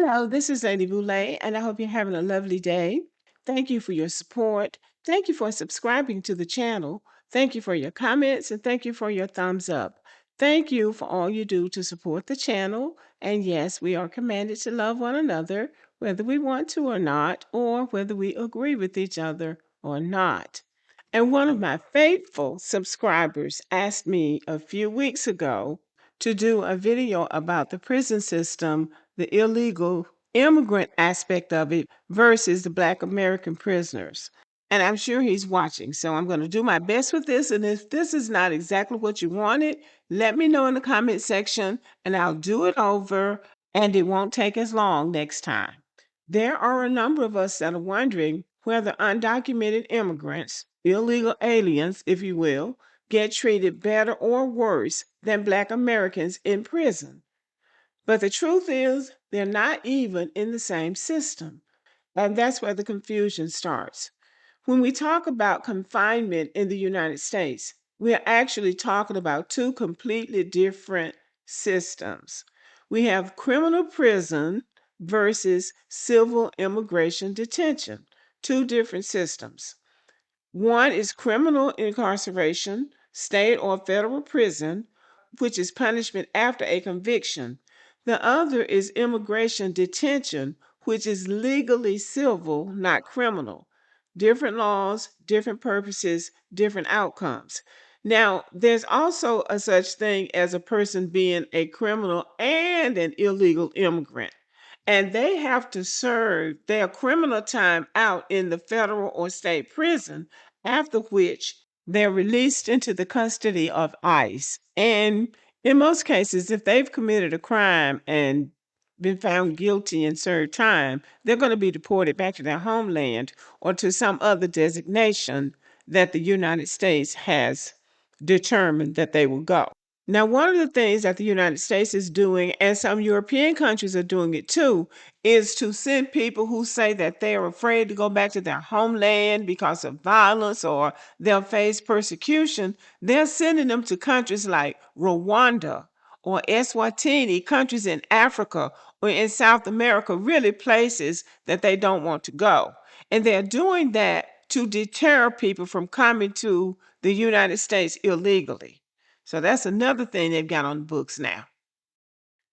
Hello, this is Lady Boulay, and I hope you're having a lovely day. Thank you for your support. Thank you for subscribing to the channel. Thank you for your comments, and thank you for your thumbs up. Thank you for all you do to support the channel. And yes, we are commanded to love one another, whether we want to or not, or whether we agree with each other or not. And one of my faithful subscribers asked me a few weeks ago to do a video about the prison system, the illegal immigrant aspect of it versus the Black American prisoners. And I'm sure he's watching. So I'm going to do my best with this. And if this is not exactly what you wanted, let me know in the comment section and I'll do it over and it won't take as long next time. There are a number of us that are wondering whether undocumented immigrants, illegal aliens, if you will, get treated better or worse than Black Americans in prison. But the truth is, they're not even in the same system. And that's where the confusion starts. When we talk about confinement in the United States, we're actually talking about two completely different systems. We have criminal prison versus civil immigration detention, two different systems. One is criminal incarceration, state or federal prison, which is punishment after a conviction. The other is immigration detention, which is legally civil, not criminal. Different laws, different purposes, different outcomes. Now, there's also a such thing as a person being a criminal and an illegal immigrant. And they have to serve their criminal time out in the federal or state prison, after which they're released into the custody of ICE. And in most cases, if they've committed a crime and been found guilty and served time, they're going to be deported back to their homeland or to some other designation that the United States has determined that they will go. Now, one of the things that the United States is doing, and some European countries are doing it too, is to send people who say that they are afraid to go back to their homeland because of violence or they'll face persecution. They're sending them to countries like Rwanda or Eswatini, countries in Africa or in South America, really places that they don't want to go. And they're doing that to deter people from coming to the United States illegally. So that's another thing they've got on the books now.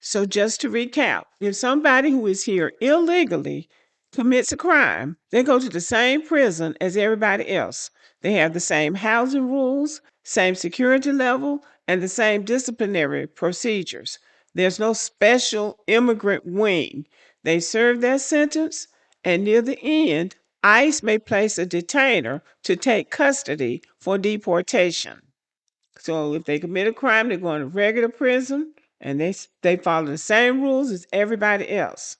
So just to recap, if somebody who is here illegally commits a crime, they go to the same prison as everybody else. They have the same housing rules, same security level, and the same disciplinary procedures. There's no special immigrant wing. They serve their sentence, and near the end, ICE may place a detainer to take custody for deportation. So if they commit a crime, they're going to regular prison and they follow the same rules as everybody else.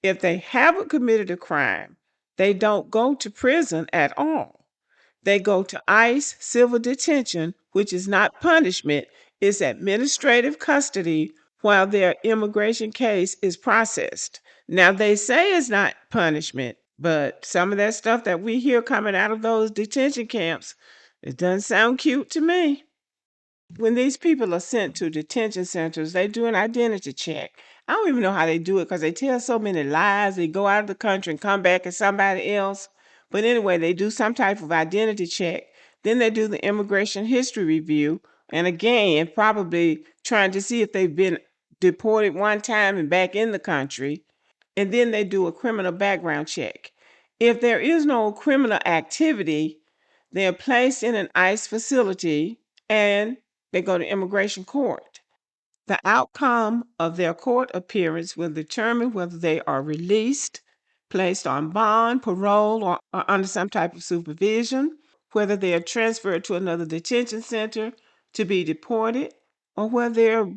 If they haven't committed a crime, they don't go to prison at all. They go to ICE civil detention, which is not punishment, it's administrative custody while their immigration case is processed. Now, they say it's not punishment, but some of that stuff that we hear coming out of those detention camps, it doesn't sound cute to me. When these people are sent to detention centers, they do an identity check. I don't even know how they do it because they tell so many lies. They go out of the country and come back as somebody else. But anyway, they do some type of identity check. Then they do the immigration history review. And again, probably trying to see if they've been deported one time and back in the country. And then they do a criminal background check. If there is no criminal activity, they are placed in an ICE facility and they go to immigration court. The outcome of their court appearance will determine whether they are released, placed on bond, parole, or under some type of supervision, whether they are transferred to another detention center to be deported, or whether they're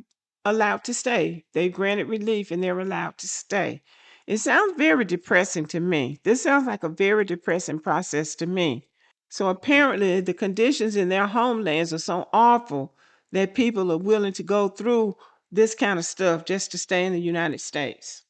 allowed to stay. They granted relief and they're allowed to stay. It sounds very depressing to me. This sounds like a very depressing process to me. So apparently, the conditions in their homelands are so awful that people are willing to go through this kind of stuff just to stay in the United States.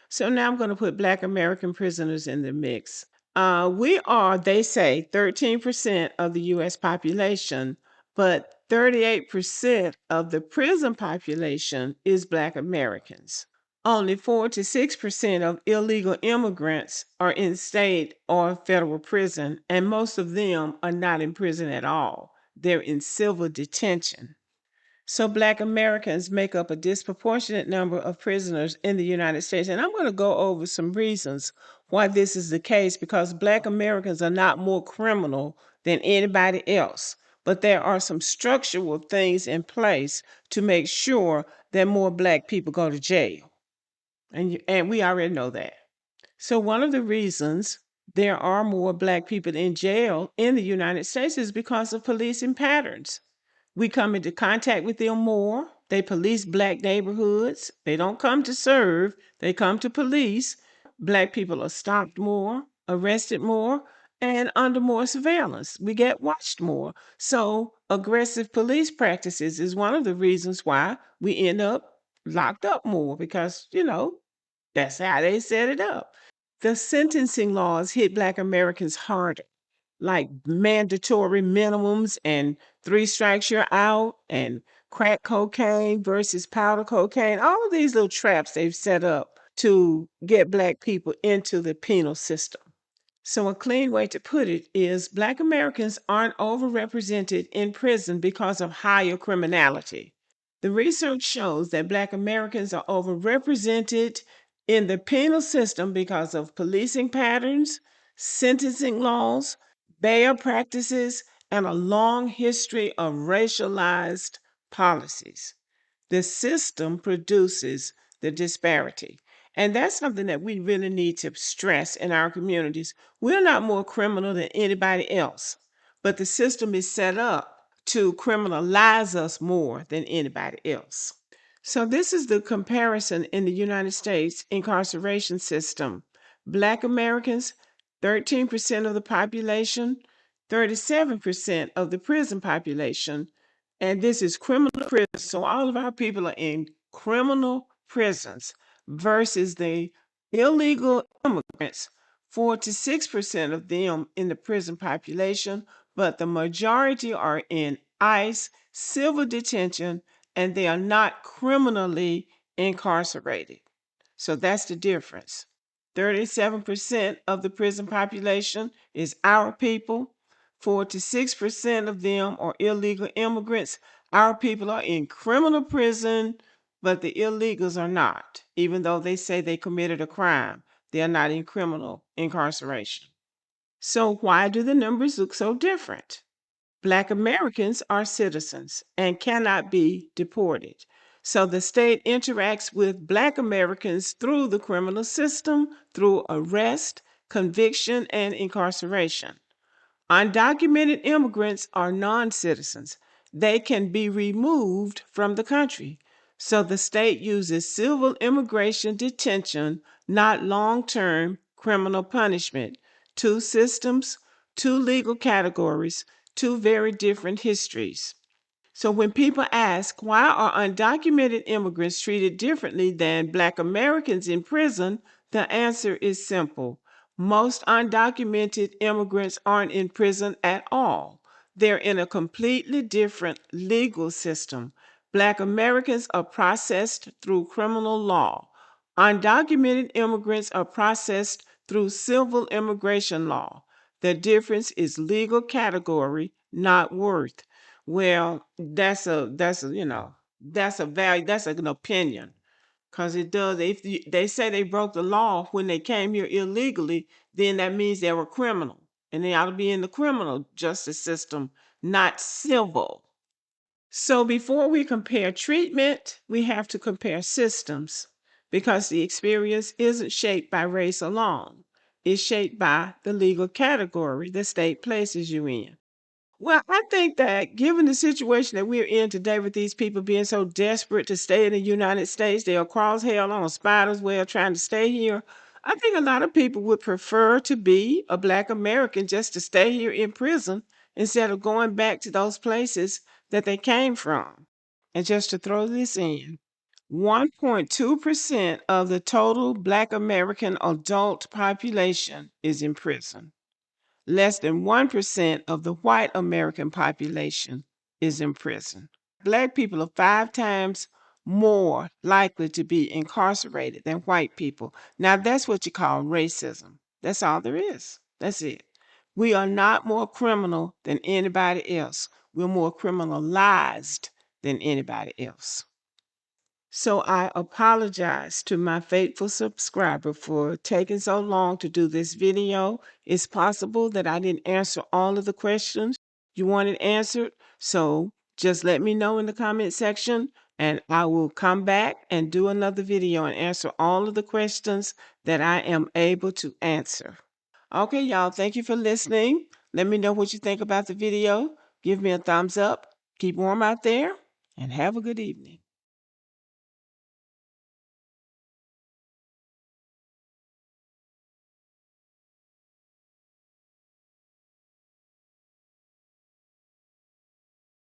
So now I'm going to put Black American prisoners in the mix. We are, they say, 13% of the US population, but 38% of the prison population is Black Americans. Only 4 to 6% of illegal immigrants are in state or federal prison, and most of them are not in prison at all. They're in civil detention. So Black Americans make up a disproportionate number of prisoners in the United States. And I'm going to go over some reasons why this is the case, because Black Americans are not more criminal than anybody else. But there are some structural things in place to make sure that more Black people go to jail. And we already know that. So one of the reasons there are more Black people in jail in the United States is because of policing patterns. We come into contact with them more. They police Black neighborhoods. They don't come to serve, they come to police. Black people are stopped more, arrested more, and under more surveillance. We get watched more. So, aggressive police practices is one of the reasons why we end up locked up more because, that's how they set it up. The sentencing laws hit Black Americans harder, like mandatory minimums and 3 strikes you're out, and crack cocaine versus powder cocaine. All of these little traps they've set up to get Black people into the penal system. So, a clean way to put it is Black Americans aren't overrepresented in prison because of higher criminality. The research shows that Black Americans are overrepresented in the penal system because of policing patterns, sentencing laws, bail practices, and a long history of racialized policies. The system produces the disparity. And that's something that we really need to stress in our communities. We're not more criminal than anybody else, but the system is set up to criminalize us more than anybody else. So, this is the comparison in the United States incarceration system. Black Americans, 13% of the population, 37% of the prison population, and this is criminal prison. So all of our people are in criminal prisons versus the illegal immigrants, 4 to 6% of them in the prison population, but the majority are in ICE, civil detention, and they are not criminally incarcerated. So that's the difference. 37% of the prison population is our people. 4 to 6% of them are illegal immigrants. Our people are in criminal prison, but the illegals are not. Even though they say they committed a crime, they are not in criminal incarceration. So, why do the numbers look so different? Black Americans are citizens and cannot be deported. So the state interacts with Black Americans through the criminal system, through arrest, conviction, and incarceration. Undocumented immigrants are non citizens. They can be removed from the country. So the state uses civil immigration detention, not long term criminal punishment. Two systems, two legal categories, two very different histories. So when people ask why are undocumented immigrants treated differently than Black Americans in prison, the answer is simple. Most undocumented immigrants aren't in prison at all. They're in a completely different legal system. Black Americans are processed through criminal law. Undocumented immigrants are processed through civil immigration law. The difference is legal category, not worth. Well, that's a value, that's an opinion, because it does. If they say they broke the law when they came here illegally, then that means they were criminal, and they ought to be in the criminal justice system, not civil. So before we compare treatment, we have to compare systems because the experience isn't shaped by race alone. It's shaped by the legal category the state places you in. Well, I think that given the situation that we're in today with these people being so desperate to stay in the United States, they'll cross hell on a spider's web trying to stay here. I think a lot of people would prefer to be a Black American just to stay here in prison instead of going back to those places that they came from. And just to throw this in, 1.2% of the total Black American adult population is in prison. Less than 1% of the white American population is in prison. Black people are 5 times more likely to be incarcerated than white people. Now, that's what you call racism. That's all there is. That's it. We are not more criminal than anybody else. We're more criminalized than anybody else. So I apologize to my faithful subscriber for taking so long to do this video. It's possible that I didn't answer all of the questions you wanted answered. So just let me know in the comment section and I will come back and do another video and answer all of the questions that I am able to answer. Okay, y'all, thank you for listening. Let me know what you think about the video. Give me a thumbs up. Keep warm out there and have a good evening.